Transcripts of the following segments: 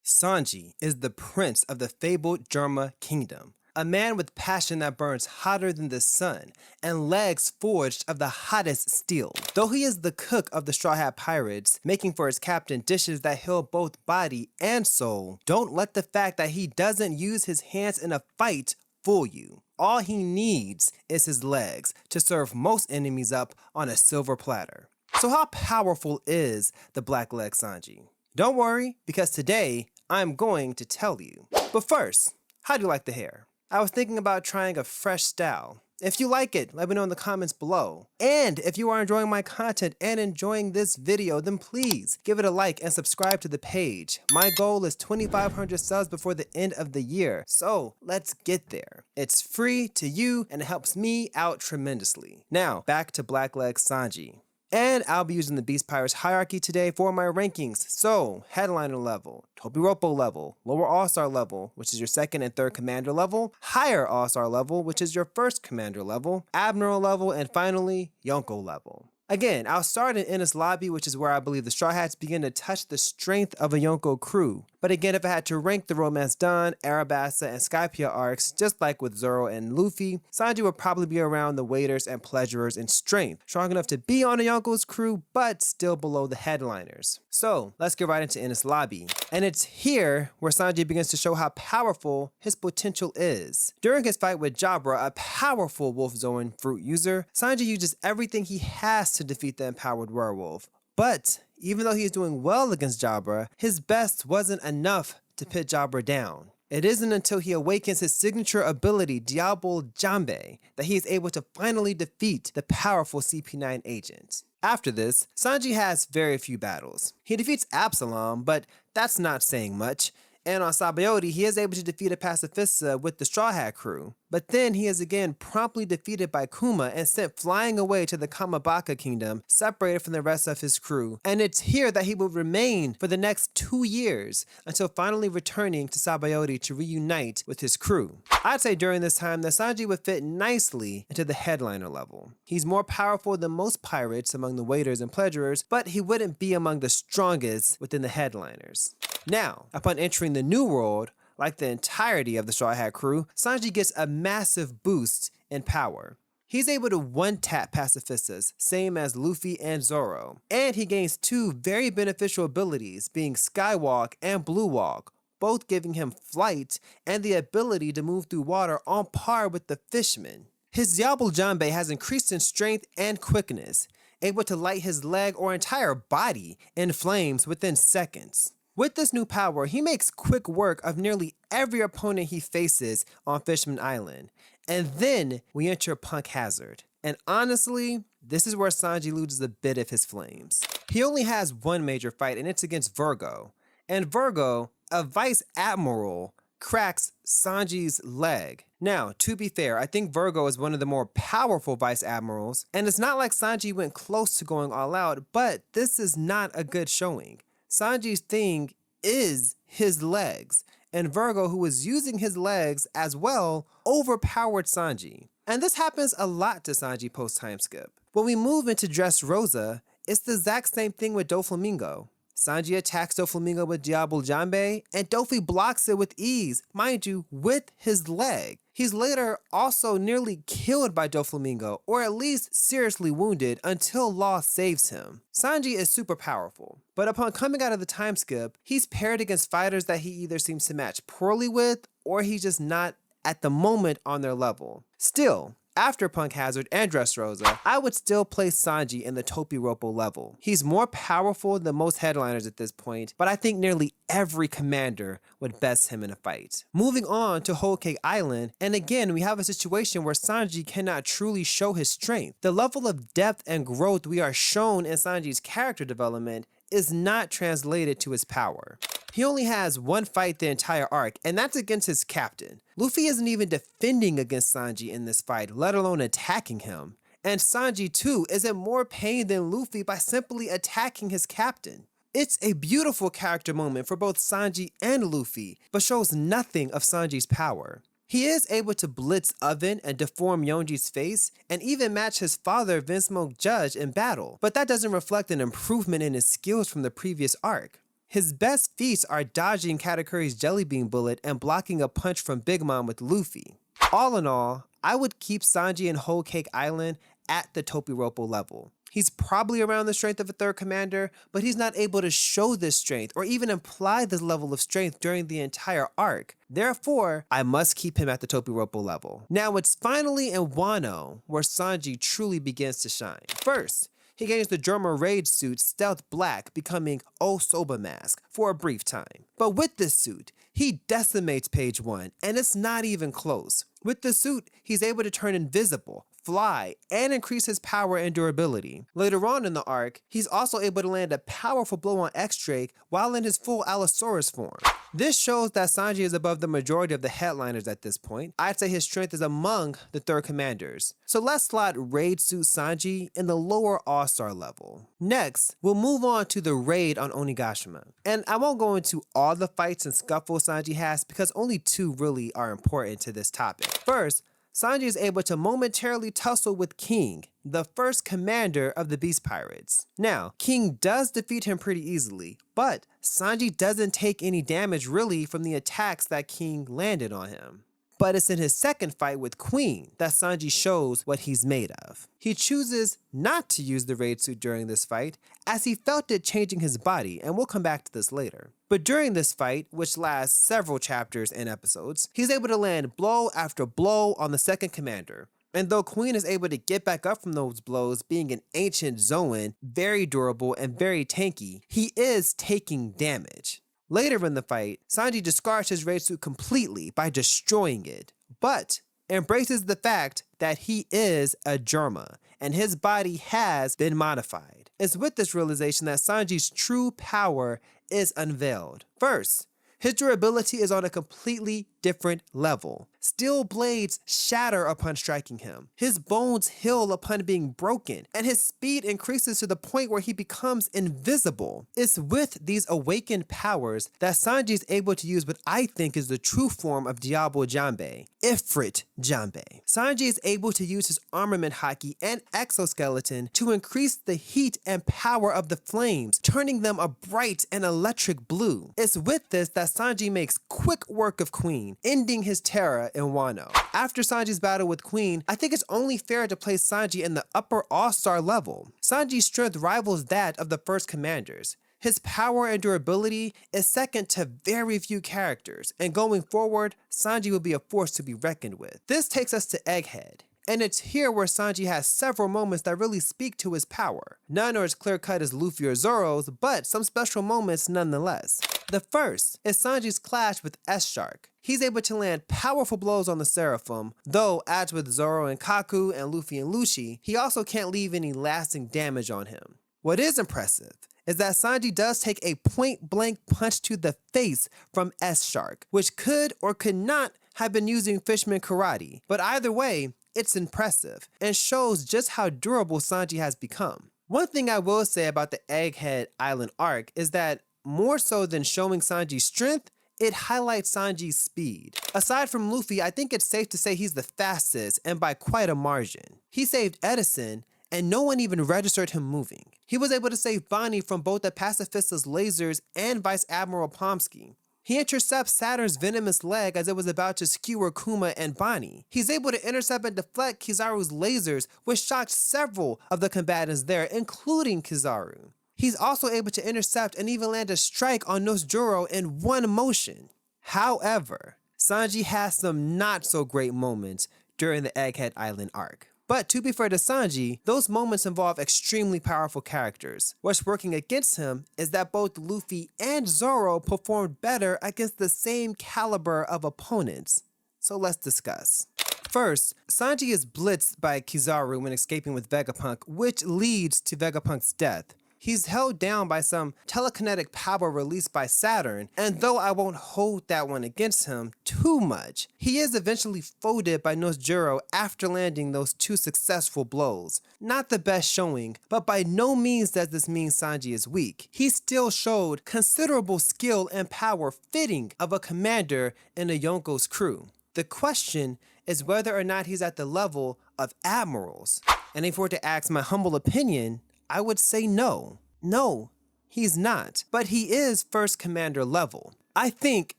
Sanji is the prince of the fabled Germa kingdom, a man with passion that burns hotter than the sun, and legs forged of the hottest steel. Though he is the cook of the Straw Hat Pirates, making for his captain dishes that heal both body and soul, don't let the fact that he doesn't use his hands in a fight fool you. All he needs is his legs to serve most enemies up on a silver platter. So how powerful is the Blackleg Sanji? Don't worry, because today I'm going to tell you. But first, how do you like the hair? I was thinking about trying a fresh style. If you like it, let me know in the comments below. And if you are enjoying my content and enjoying this video, then please give it a like and subscribe to the page. My goal is 2,500 subs before the end of the year, so let's get there. It's free to you and it helps me out tremendously. Now, back to Blackleg Sanji. And I'll be using the Beast Pirates hierarchy today for my rankings. So, headliner level, Topiropo level, lower all-star level, which is your second and third commander level, higher all-star level, which is your first commander level, admiral level, and finally, Yonko level. Again, I'll start in Enies Lobby, which is where I believe the Straw Hats begin to touch the strength of a Yonko crew. But again, if I had to rank the Romance Dawn, Arabasta, and Skypiea arcs, just like with Zoro and Luffy, Sanji would probably be around the waiters and pleasurers in strength, strong enough to be on a Yonko's crew, but still below the headliners. So, let's get right into Enies Lobby. And it's here where Sanji begins to show how powerful his potential is. During his fight with Jabra, a powerful Wolf Zoan fruit user, Sanji uses everything he has to defeat the empowered werewolf. But even though he is doing well against Jabra, his best wasn't enough to put Jabra down. It isn't until he awakens his signature ability, Diablo Jambe, that he is able to finally defeat the powerful CP9 agent. After this, Sanji has very few battles. He defeats Absalom, but that's not saying much. And on Sabaody, he is able to defeat a Pacifista with the Straw Hat crew. But then he is again promptly defeated by Kuma and sent flying away to the Kamabaka kingdom, separated from the rest of his crew. And it's here that he will remain for the next 2 years, until finally returning to Sabaody to reunite with his crew. I'd say during this time that Sanji would fit nicely into the headliner level. He's more powerful than most pirates among the waiters and pleasurers, but he wouldn't be among the strongest within the headliners. Now, upon entering the New World, like the entirety of the Straw Hat crew, Sanji gets a massive boost in power. He's able to one-tap pacifistas, same as Luffy and Zoro. And he gains two very beneficial abilities, being Skywalk and Blue Walk, both giving him flight and the ability to move through water on par with the fishmen. His Diablo Jambe has increased in strength and quickness, able to light his leg or entire body in flames within seconds. With this new power, he makes quick work of nearly every opponent he faces on Fishman Island. And then we enter Punk Hazard. And honestly, this is where Sanji loses a bit of his flames. He only has one major fight, and it's against Virgo. And Virgo, a vice admiral, cracks Sanji's leg. Now, to be fair, I think Virgo is one of the more powerful vice admirals, and it's not like Sanji went close to going all out, but this is not a good showing. Sanji's thing is his legs, and Virgo, who was using his legs as well, overpowered Sanji. And this happens a lot to Sanji post-time skip. When we move into Dressrosa, it's the exact same thing with Doflamingo. Sanji attacks Doflamingo with Diablo Jambe, and Dofi blocks it with ease, mind you, with his leg. He's later also nearly killed by Doflamingo, or at least seriously wounded, until Law saves him. Sanji is super powerful, but upon coming out of the time skip, he's paired against fighters that he either seems to match poorly with, or he's just not at the moment on their level. Still, after Punk Hazard and Dressrosa, I would still place Sanji in the Topiropo level. He's more powerful than most headliners at this point, but I think nearly every commander would best him in a fight. Moving on to Hakka Island, and again we have a situation where Sanji cannot truly show his strength. The level of depth and growth we are shown in Sanji's character development is not translated to his power. He only has one fight the entire arc, and that's against his captain. Luffy isn't even defending against Sanji in this fight, let alone attacking him. And Sanji too is in more pain than Luffy by simply attacking his captain. It's a beautiful character moment for both Sanji and Luffy, but shows nothing of Sanji's power. He is able to blitz Oven and deform Yonji's face, and even match his father Vinsmoke Judge in battle, but that doesn't reflect an improvement in his skills from the previous arc. His best feats are dodging Katakuri's Jelly Bean bullet and blocking a punch from Big Mom with Luffy. All in all, I would keep Sanji and Whole Cake Island at the Topiropo level. He's probably around the strength of a third commander, but he's not able to show this strength or even imply this level of strength during the entire arc. Therefore, I must keep him at the Topiropo level. Now it's finally in Wano where Sanji truly begins to shine. First, he gains the Germa Raid suit Stealth Black, becoming Osoba Mask for a brief time. But with this suit, he decimates page 1, and it's not even close. With the suit, he's able to turn invisible, fly, and increase his power and durability. Later on in the arc, he's also able to land a powerful blow on X-Drake while in his full Allosaurus form. This shows that Sanji is above the majority of the headliners at this point. I'd say his strength is among the third commanders. So let's slot Raid Suit Sanji in the lower All-Star level. Next, we'll move on to the raid on Onigashima. And I won't go into all the fights and scuffles Sanji has because only 2 really are important to this topic. First, Sanji is able to momentarily tussle with King, the first commander of the Beast Pirates. Now, King does defeat him pretty easily, but Sanji doesn't take any damage really from the attacks that King landed on him. But it's in his second fight with Queen that Sanji shows what he's made of. He chooses not to use the raid suit during this fight as he felt it changing his body, and we'll come back to this later. But during this fight, which lasts several chapters and episodes, he's able to land blow after blow on the second commander. And though Queen is able to get back up from those blows, being an ancient Zoan, very durable and very tanky, he is taking damage. Later in the fight, Sanji discards his raid suit completely by destroying it, but embraces the fact that he is a Germa, and his body has been modified. It's with this realization that Sanji's true power is unveiled. First, his durability is on a completely different level. Steel blades shatter upon striking him. His bones heal upon being broken, and his speed increases to the point where he becomes invisible. It's with these awakened powers that Sanji is able to use what I think is the true form of Diabo Jambe, Ifrit Jambe. Sanji is able to use his armament haki and exoskeleton to increase the heat and power of the flames, turning them a bright and electric blue. It's with this that Sanji makes quick work of Queen, ending his terror in Wano. After Sanji's battle with Queen, I think it's only fair to place Sanji in the upper all-star level. Sanji's strength rivals that of the first commanders. His power and durability is second to very few characters, and going forward, Sanji will be a force to be reckoned with. This takes us to Egghead. And it's here where Sanji has several moments that really speak to his power. None are as clear-cut as Luffy or Zoro's, but some special moments nonetheless. The first is Sanji's clash with S-Shark. He's able to land powerful blows on the Seraphim, though as with Zoro and Kaku and Luffy and Lucci, he also can't leave any lasting damage on him. What is impressive is that Sanji does take a point-blank punch to the face from S-Shark, which could or could not have been using Fishman Karate, but either way, it's impressive and shows just how durable Sanji has become. One thing I will say about the Egghead Island arc is that more so than showing Sanji's strength, it highlights Sanji's speed. Aside from Luffy, I think it's safe to say he's the fastest and by quite a margin. He saved Edison and no one even registered him moving. He was able to save Bonnie from both the pacifista's lasers and Vice Admiral Pomsky. He intercepts Saturn's venomous leg as it was about to skewer Kuma and Bonnie. He's able to intercept and deflect Kizaru's lasers, which shocked several of the combatants there, including Kizaru. He's also able to intercept and even land a strike on Nosjuro in one motion. However, Sanji has some not so great moments during the Egghead Island arc. But to be fair to Sanji, those moments involve extremely powerful characters. What's working against him is that both Luffy and Zoro performed better against the same caliber of opponents. So let's discuss. First, Sanji is blitzed by Kizaru when escaping with Vegapunk, which leads to Vegapunk's death. He's held down by some telekinetic power released by Saturn, and though I won't hold that one against him too much, he is eventually folded by Nosjuro after landing those 2 successful blows. Not the best showing, but by no means does this mean Sanji is weak. He still showed considerable skill and power fitting of a commander in a Yonko's crew. The question is whether or not he's at the level of admirals. And if we're to ask my humble opinion, I would say no. No, He's not, but he is first commander level. I think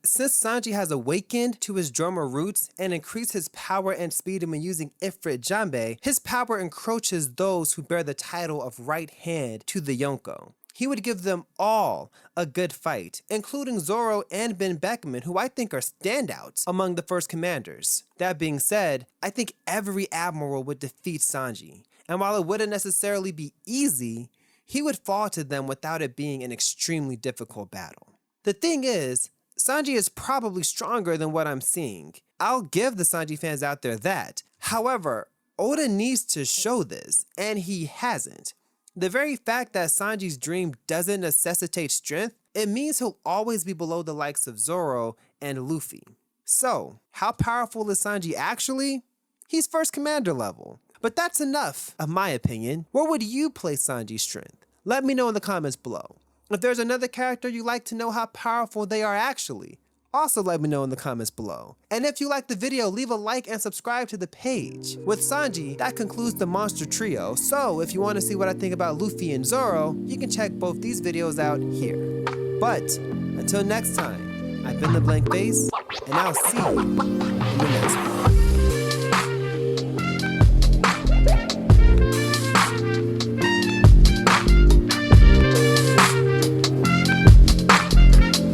since Sanji has awakened to his drummer roots and increased his power and speed when using Ifrit Janbei, his power encroaches those who bear the title of right hand to the Yonko. He would give them all a good fight, including Zoro and Ben Beckman, who I think are standouts among the first commanders. That being said, I think every admiral would defeat Sanji, and while it wouldn't necessarily be easy, he would fall to them without it being an extremely difficult battle. The thing is, Sanji is probably stronger than what I'm seeing. I'll give the Sanji fans out there that. However, Oda needs to show this, and he hasn't. The very fact that Sanji's dream doesn't necessitate strength, it means he'll always be below the likes of Zoro and Luffy. So, how powerful is Sanji actually? He's first commander level. But that's enough, of my opinion. Where would you place Sanji's strength? Let me know in the comments below. If there's another character you'd like to know how powerful they are actually, also let me know in the comments below. And if you liked the video, leave a like and subscribe to the page. With Sanji, that concludes the monster trio, so if you want to see what I think about Luffy and Zoro, you can check both these videos out here. But, until next time, I've been the Blank Face, and I'll see you in the next one.